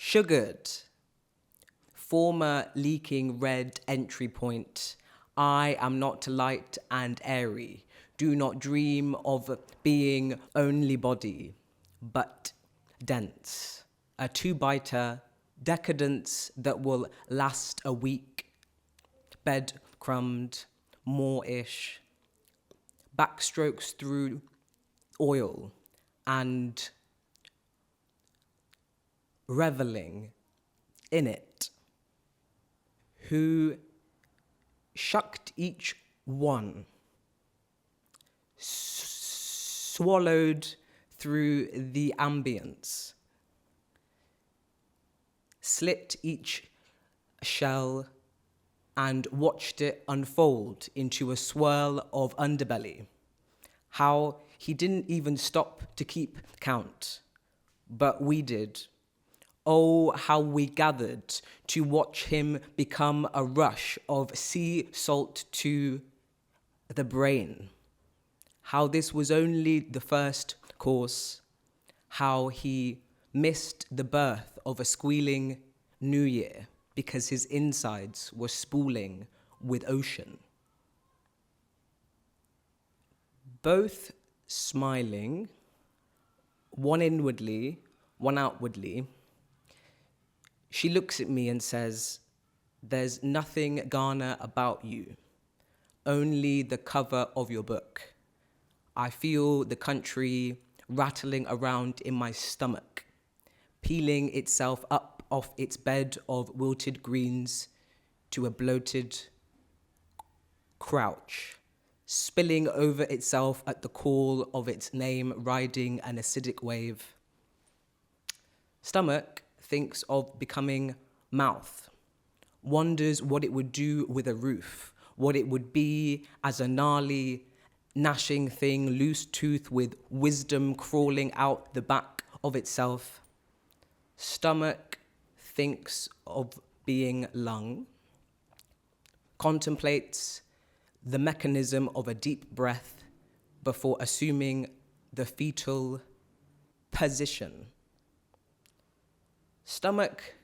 Sugared, former leaking red entry point. I am not light and airy. Do not dream of being only body, but dense. A two-biter, decadence that will last a week. Bed crumbed, more-ish. Backstrokes through oil and reveling in it. Who shucked each one, swallowed through the ambience, slit each shell and watched it unfold into a swirl of underbelly. How he didn't even stop to keep count, but we did. Oh, how we gathered to watch him become a rush of sea salt to the brain. How this was only the first course. How he missed the birth of a squealing new year because his insides were spooling with ocean. Both smiling, one inwardly, one outwardly, she looks at me and says, "There's nothing Ghana about you, only the cover of your book. I feel the country rattling around in my stomach, peeling itself up off its bed of wilted greens to a bloated crouch, spilling over itself at the call of its name riding an acidic wave. Stomach thinks of becoming mouth, wonders what it would do with a roof, what it would be as a gnarly, gnashing thing, loose tooth with wisdom crawling out the back of itself. Stomach thinks of being lung, contemplates the mechanism of a deep breath before assuming the fetal position. Stomach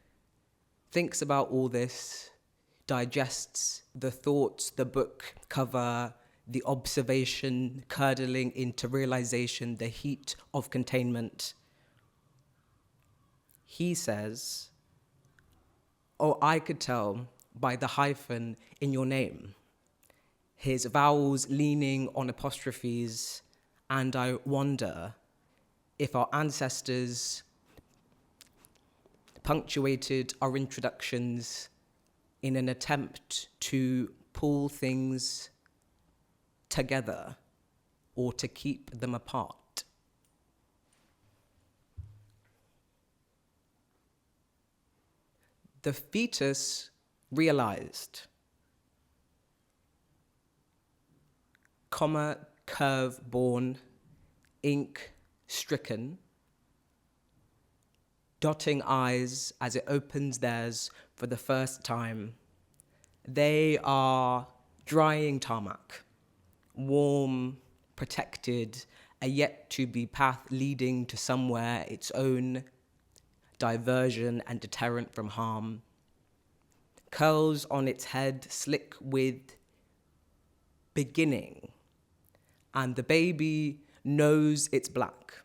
thinks about all this, digests the thoughts, the book cover, the observation curdling into realization, the heat of containment. He says, "Oh, I could tell by the hyphen in your name," his vowels leaning on apostrophes, and I wonder if our ancestors punctuated our introductions in an attempt to pull things together or to keep them apart. The fetus realized, comma, curve born, ink stricken, dotting eyes as it opens theirs for the first time. They are drying tarmac, warm, protected, a yet-to-be path leading to somewhere its own diversion and deterrent from harm. Curls on its head, slick with beginning, and the baby knows it's black,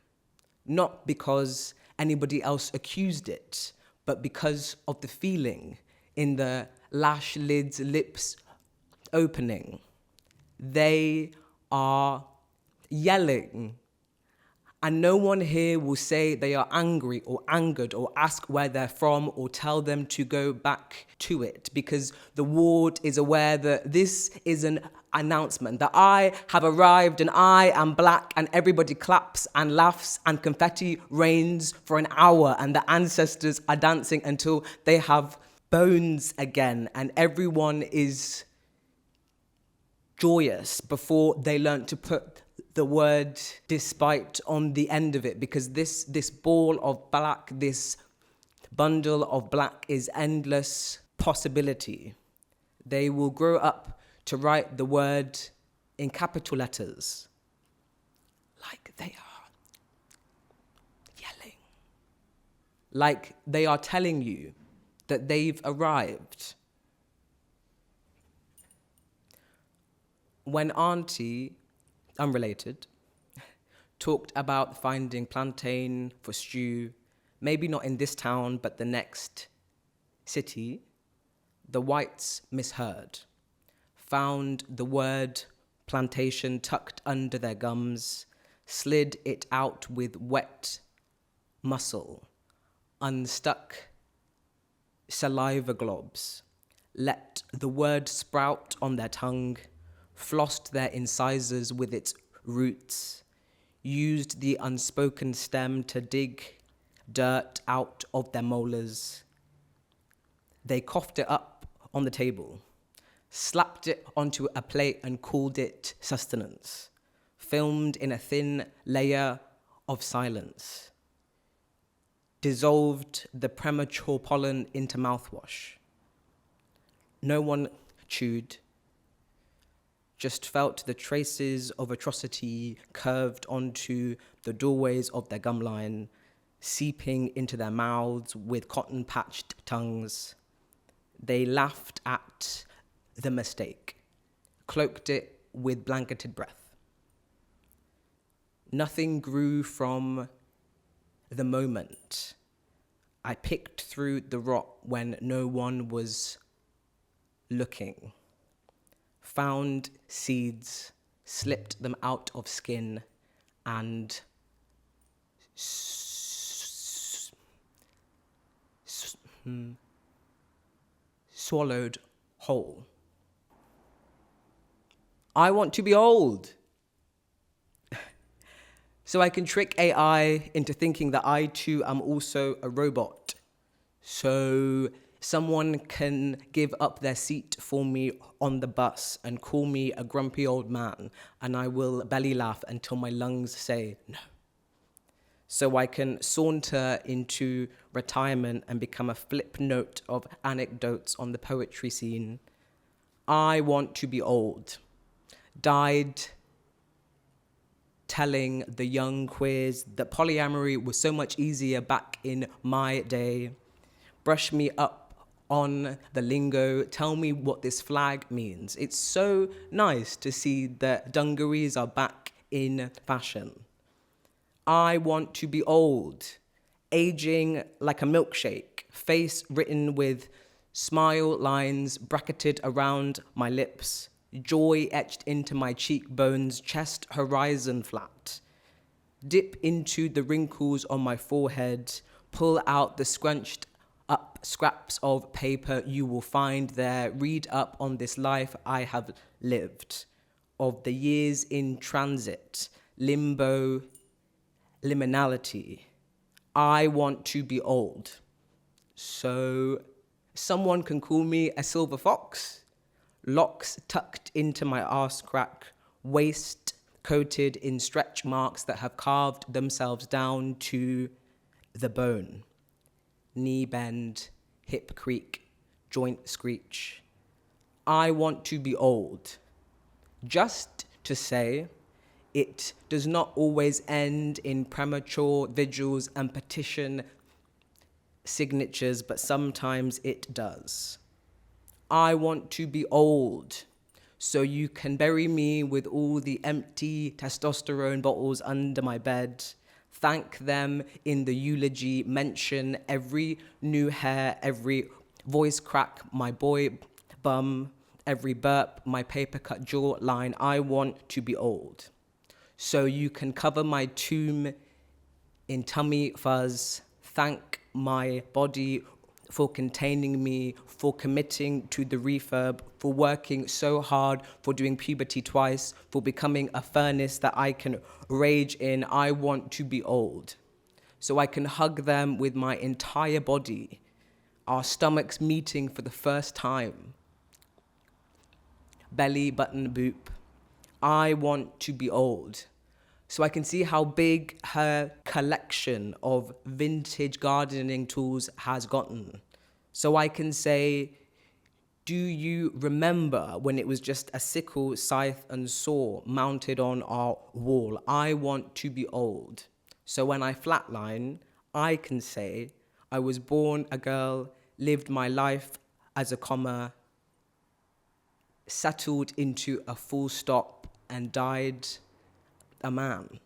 not because anybody else accused it, but because of the feeling in the lash lid's lips opening. They are yelling, and no one here will say they are angry or angered or ask where they're from or tell them to go back to it, because the ward is aware that this is an announcement, that I have arrived and I am black, and everybody claps and laughs and confetti rains for an hour, and the ancestors are dancing until they have bones again, and everyone is joyous before they learn to put the word despite on the end of it, because this ball of black, this bundle of black is endless possibility. They will grow up to write the word in capital letters, like they are yelling. like they are telling you that they've arrived. When Auntie, unrelated, talked about finding plantain for stew, maybe not in this town, but the next city, the whites misheard, found the word plantation tucked under their gums, slid it out with wet muscle, unstuck saliva globs, let the word sprout on their tongue, flossed their incisors with its roots, used the unspoken stem to dig dirt out of their molars. They coughed it up on the table, slapped it onto a plate and called it sustenance, filmed in a thin layer of silence, dissolved the premature pollen into mouthwash. No one chewed, just felt the traces of atrocity curved onto the doorways of their gumline, seeping into their mouths with cotton-patched tongues. They laughed at the mistake, cloaked it with blanketed breath. Nothing grew from the moment. I picked through the rot when no one was looking, found seeds, slipped them out of skin, and swallowed whole. I want to be old, so I can trick AI into thinking that I too am also a robot. So someone can give up their seat for me on the bus and call me a grumpy old man, and I will belly laugh until my lungs say no. So I can saunter into retirement and become a flip note of anecdotes on the poetry scene. I want to be old. Died telling the young queers that polyamory was so much easier back in my day. Brush me up on the lingo, tell me what this flag means. It's so nice to see that dungarees are back in fashion. I want to be old, aging like a milkshake, face written with smile lines bracketed around my lips, joy etched into my cheekbones, chest horizon flat. Dip into the wrinkles on my forehead, pull out the scrunched up scraps of paper you will find there, read up on this life I have lived, of the years in transit, limbo, liminality. I want to be old. So someone can call me a silver fox, locks tucked into my arse crack, waist coated in stretch marks that have carved themselves down to the bone. Knee bend, hip creak, joint screech. I want to be old. Just to say, it does not always end in premature vigils and petition signatures, but sometimes it does. I want to be old, so you can bury me with all the empty testosterone bottles under my bed. Thank them in the eulogy, mention every new hair, every voice crack, my boy bum, every burp, my paper cut jawline. I want to be old, so you can cover my tomb in tummy fuzz. Thank my body for containing me, for committing to the refurb, for working so hard, for doing puberty twice, for becoming a furnace that I can rage in. I want to be old, so I can hug them with my entire body, our stomachs meeting for the first time. Belly button boop. I want to be old, so I can see how big her collection of vintage gardening tools has gotten. So I can say, do you remember when it was just a sickle, scythe, and saw mounted on our wall? I want to be old, so when I flatline, I can say, I was born a girl, lived my life as a comma, settled into a full stop, and died a man.